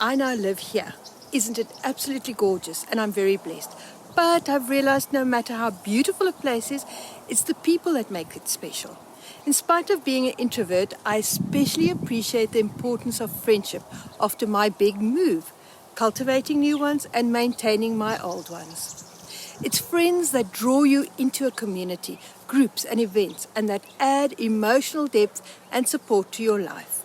I now live here. Isn't it absolutely gorgeous? And I'm very blessed. But I've realized no matter how beautiful a place is, it's the people that make it special. In spite of being an introvert, I especially appreciate the importance of friendship after my big move, cultivating new ones and maintaining my old ones. It's friends that draw you into a community, groups and events, and that add emotional depth and support to your life.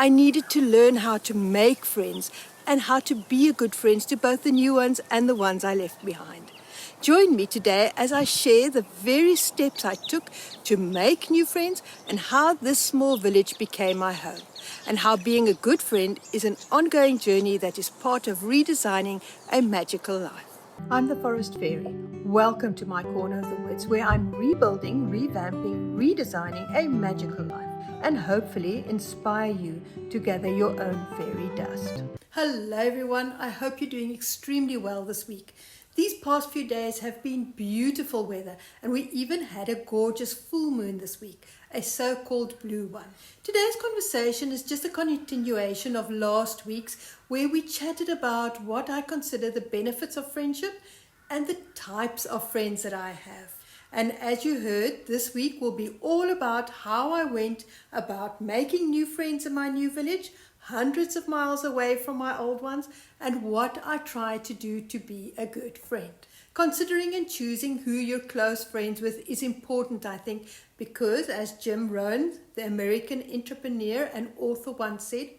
I needed to learn how to make friends and how to be a good friend to both the new ones and the ones I left behind. Join me today as I share the various steps I took to make new friends and how this small village became my home, and how being a good friend is an ongoing journey that is part of redesigning a magical life. I'm the Forest Fairy. Welcome to my corner of the woods where I'm rebuilding, revamping, redesigning a magical life, and hopefully inspire you to gather your own fairy dust. Hello everyone, I hope you're doing extremely well this week. These past few days have been beautiful weather, and we even had a gorgeous full moon this week, a so-called blue one. Today's conversation is just a continuation of last week's, where we chatted about what I consider the benefits of friendship and the types of friends that I have. And as you heard, this week will be all about how I went about making new friends in my new village, hundreds of miles away from my old ones, and what I try to do to be a good friend. Considering and choosing who you're close friends with is important, I think, because as Jim Rohn, the American entrepreneur and author, once said,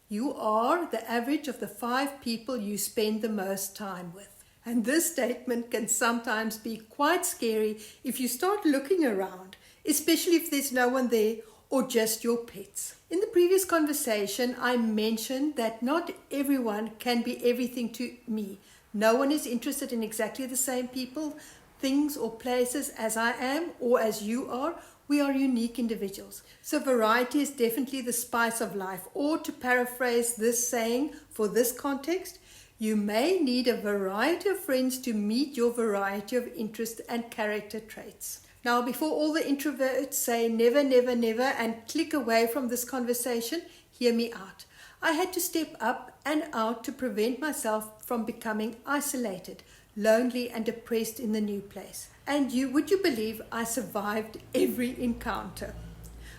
you are the average of the 5 people you spend the most time with. And this statement can sometimes be quite scary if you start looking around, especially if there's no one there or just your pets. In the previous conversation, I mentioned that not everyone can be everything to me. No one is interested in exactly the same people, things or places as I am or as you are. We are unique individuals. So variety is definitely the spice of life. Or to paraphrase this saying for this context, you may need a variety of friends to meet your variety of interest and character traits. Now, before all the introverts say never, never, never and click away from this conversation, hear me out. I had to step up and out to prevent myself from becoming isolated, lonely and depressed in the new place. And would you believe I survived every encounter?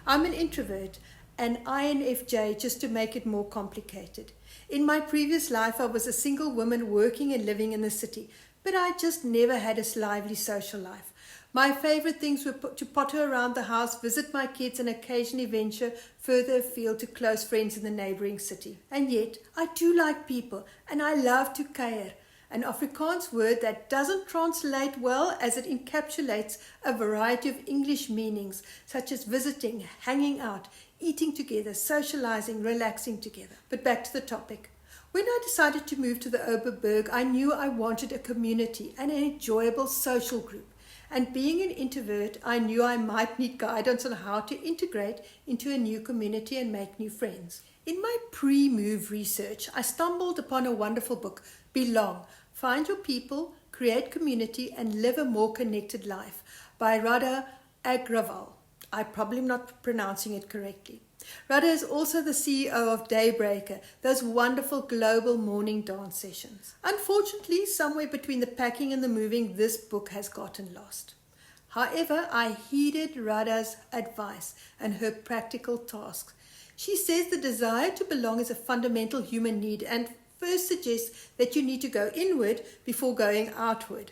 I'm an introvert, an INFJ, just to make it more complicated. In my previous life, I was a single woman working and living in the city, but I just never had a lively social life. My favorite things were to potter around the house, visit my kids, and occasionally venture further afield to close friends in the neighboring city. And yet, I do like people, and I love to kuier, an Afrikaans word that doesn't translate well as it encapsulates a variety of English meanings, such as visiting, hanging out, eating together, socializing, relaxing together. But back to the topic. When I decided to move to the Overberg, I knew I wanted a community and an enjoyable social group. And being an introvert, I knew I might need guidance on how to integrate into a new community and make new friends. In my pre-move research, I stumbled upon a wonderful book, Belong, Find Your People, Create Community and Live a More Connected Life by Radha Agrawal. I'm probably not pronouncing it correctly. Radha is also the CEO of Daybreaker, those wonderful global morning dance sessions. Unfortunately, somewhere between the packing and the moving, this book has gotten lost. However, I heeded Radha's advice and her practical tasks. She says the desire to belong is a fundamental human need and first suggests that you need to go inward before going outward.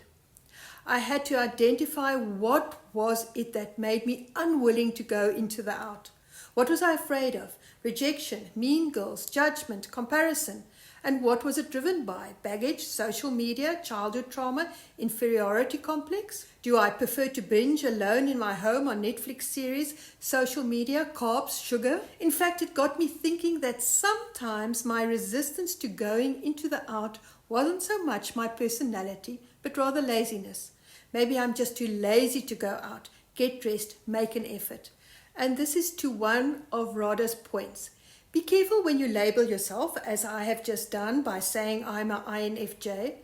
I had to identify what was it that made me unwilling to go into the out. What was I afraid of? Rejection, mean girls, judgment, comparison. And what was it driven by? Baggage, social media, childhood trauma, inferiority complex? Do I prefer to binge alone in my home on Netflix series, social media, carbs, sugar? In fact, it got me thinking that sometimes my resistance to going into the out wasn't so much my personality, but rather laziness. Maybe I'm just too lazy to go out, get dressed, make an effort. And this is to one of Radha's points. Be careful when you label yourself, as I have just done by saying I'm an INFJ.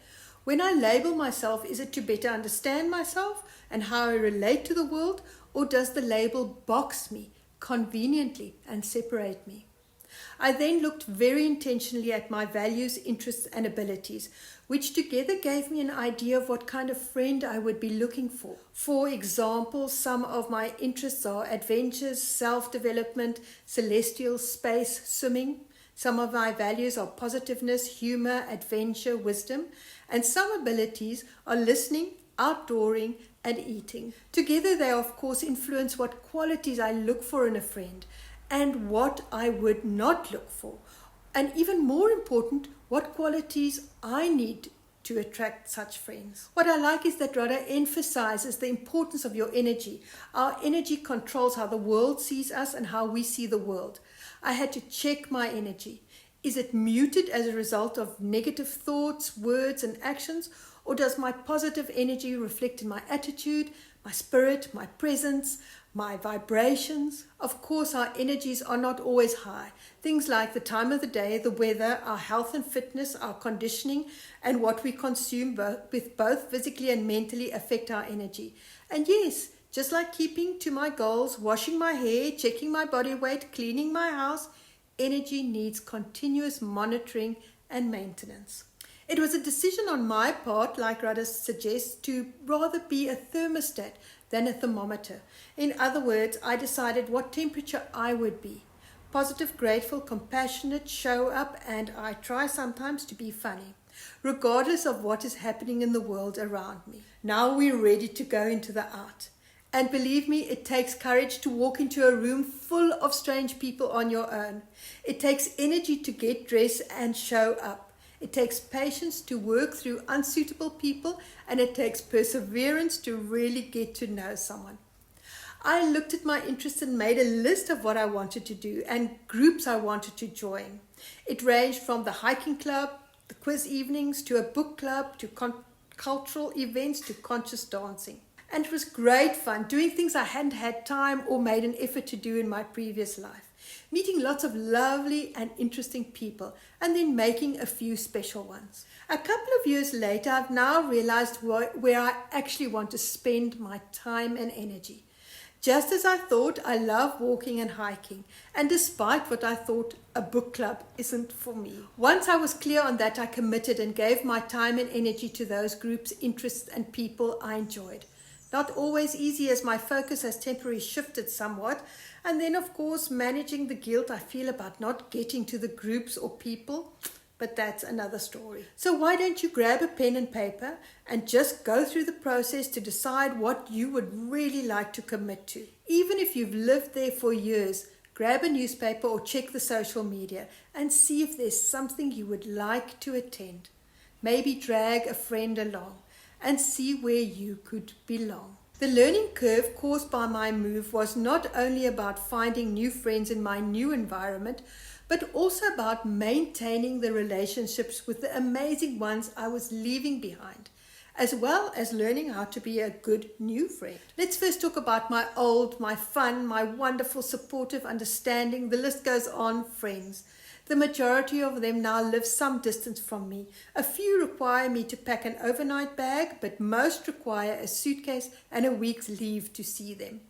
When I label myself, is it to better understand myself and how I relate to the world, or does the label box me conveniently and separate me? I then looked very intentionally at my values, interests, and abilities, which together gave me an idea of what kind of friend I would be looking for. For example, some of my interests are adventures, self-development, celestial space, swimming. Some of my values are positiveness, humor, adventure, wisdom, and some abilities are listening, outdooring, and eating. Together they of course influence what qualities I look for in a friend and what I would not look for. And even more important, what qualities I need to attract such friends. What I like is that Radha emphasizes the importance of your energy. Our energy controls how the world sees us and how we see the world. I had to check my energy. Is it muted as a result of negative thoughts, words, and actions? Or does my positive energy reflect in my attitude, my spirit, my presence, my vibrations? Of course, our energies are not always high. Things like the time of the day, the weather, our health and fitness, our conditioning, and what we consume both physically and mentally affect our energy. And yes, just like keeping to my goals, washing my hair, checking my body weight, cleaning my house, energy needs continuous monitoring and maintenance. It was a decision on my part, like Radha suggests, to rather be a thermostat than a thermometer. In other words, I decided what temperature I would be. Positive, grateful, compassionate, show up, and I try sometimes to be funny, regardless of what is happening in the world around me. Now we're ready to go into the art. And believe me, it takes courage to walk into a room full of strange people on your own. It takes energy to get dressed and show up. It takes patience to work through unsuitable people, and it takes perseverance to really get to know someone. I looked at my interests and made a list of what I wanted to do and groups I wanted to join. It ranged from the hiking club, the quiz evenings, to a book club, to cultural events, to conscious dancing. And it was great fun, doing things I hadn't had time or made an effort to do in my previous life. Meeting lots of lovely and interesting people, and then making a few special ones. A couple of years later, I've now realized where I actually want to spend my time and energy. Just as I thought, I love walking and hiking, and despite what I thought, a book club isn't for me. Once I was clear on that, I committed and gave my time and energy to those groups, interests, and people I enjoyed. Not always easy, as my focus has temporarily shifted somewhat. And then, of course, managing the guilt I feel about not getting to the groups or people. But that's another story. So why don't you grab a pen and paper and just go through the process to decide what you would really like to commit to. Even if you've lived there for years, grab a newspaper or check the social media and see if there's something you would like to attend. Maybe drag a friend along and see where you could belong. The learning curve caused by my move was not only about finding new friends in my new environment, but also about maintaining the relationships with the amazing ones I was leaving behind, as well as learning how to be a good new friend. Let's first talk about my old, my fun, my wonderful, supportive, understanding, the list goes on, friends. The majority of them now live some distance from me. A few require me to pack an overnight bag, but most require a suitcase and a week's leave to see them.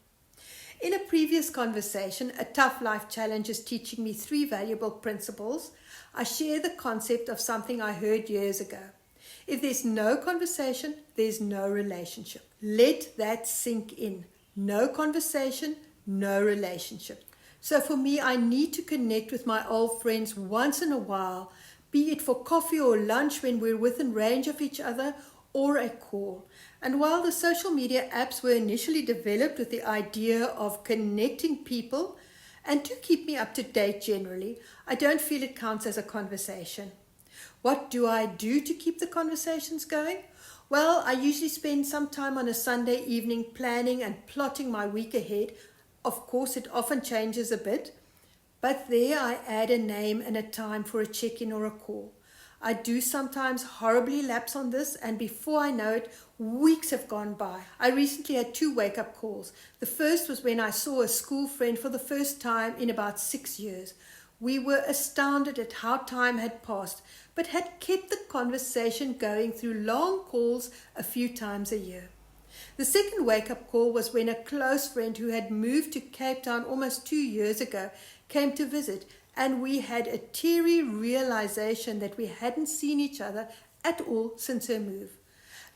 In a previous conversation, A Tough Life Challenge is teaching me 3 valuable principles. I share the concept of something I heard years ago. If there's no conversation, there's no relationship. Let that sink in. No conversation, no relationship. So for me, I need to connect with my old friends once in a while, be it for coffee or lunch when we're within range of each other, or a call. And while the social media apps were initially developed with the idea of connecting people and to keep me up to date generally, I don't feel it counts as a conversation. What do I do to keep the conversations going? Well, I usually spend some time on a Sunday evening planning and plotting my week ahead. Of course, it often changes a bit, but there I add a name and a time for a check-in or a call. I do sometimes horribly lapse on this, and before I know it, weeks have gone by. I recently had 2 wake-up calls. The first was when I saw a school friend for the first time in about 6 years. We were astounded at how time had passed, but had kept the conversation going through long calls a few times a year. The second wake-up call was when a close friend who had moved to Cape Town almost 2 years ago came to visit, and we had a teary realization that we hadn't seen each other at all since her move.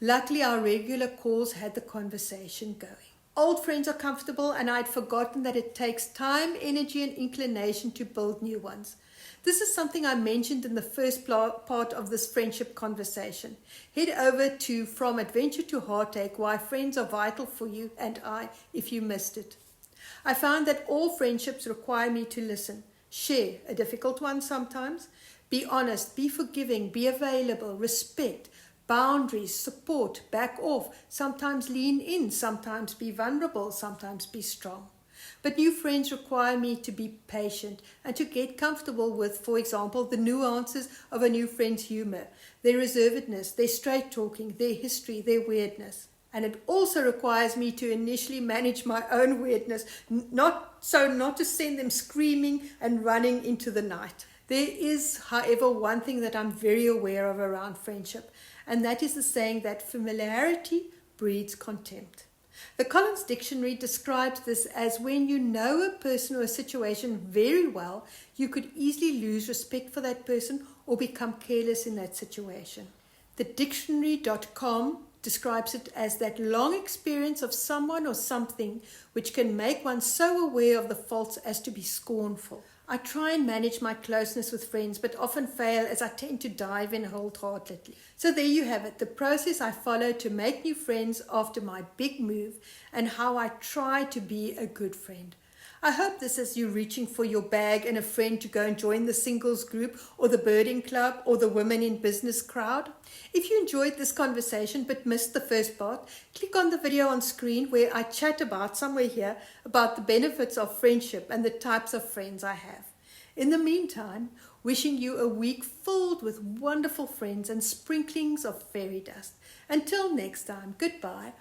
Luckily, our regular calls had the conversation going. Old friends are comfortable, and I'd forgotten that it takes time, energy, and inclination to build new ones. This is something I mentioned in the first part of this friendship conversation. Head over to From Adventure to Heartache, Why Friends Are Vital for You and I, if you missed it. I found that all friendships require me to listen, share, a difficult one sometimes, be honest, be forgiving, be available, respect, boundaries, support, back off, sometimes lean in, sometimes be vulnerable, sometimes be strong. But new friends require me to be patient and to get comfortable with, for example, the nuances of a new friend's humor, their reservedness, their straight talking, their history, their weirdness. And it also requires me to initially manage my own weirdness, not to send them screaming and running into the night. There is, however, one thing that I'm very aware of around friendship, and that is the saying that familiarity breeds contempt. The Collins Dictionary describes this as when you know a person or a situation very well, you could easily lose respect for that person or become careless in that situation. The dictionary.com describes it as that long experience of someone or something which can make one so aware of the faults as to be scornful. I try and manage my closeness with friends, but often fail as I tend to dive in wholeheartedly. So there you have it, the process I follow to make new friends after my big move and how I try to be a good friend. I hope this is you reaching for your bag and a friend to go and join the singles group or the birding club or the women in business crowd. If you enjoyed this conversation but missed the first part, click on the video on screen where I chat about, somewhere here, about the benefits of friendship and the types of friends I have. In the meantime, wishing you a week filled with wonderful friends and sprinklings of fairy dust. Until next time, goodbye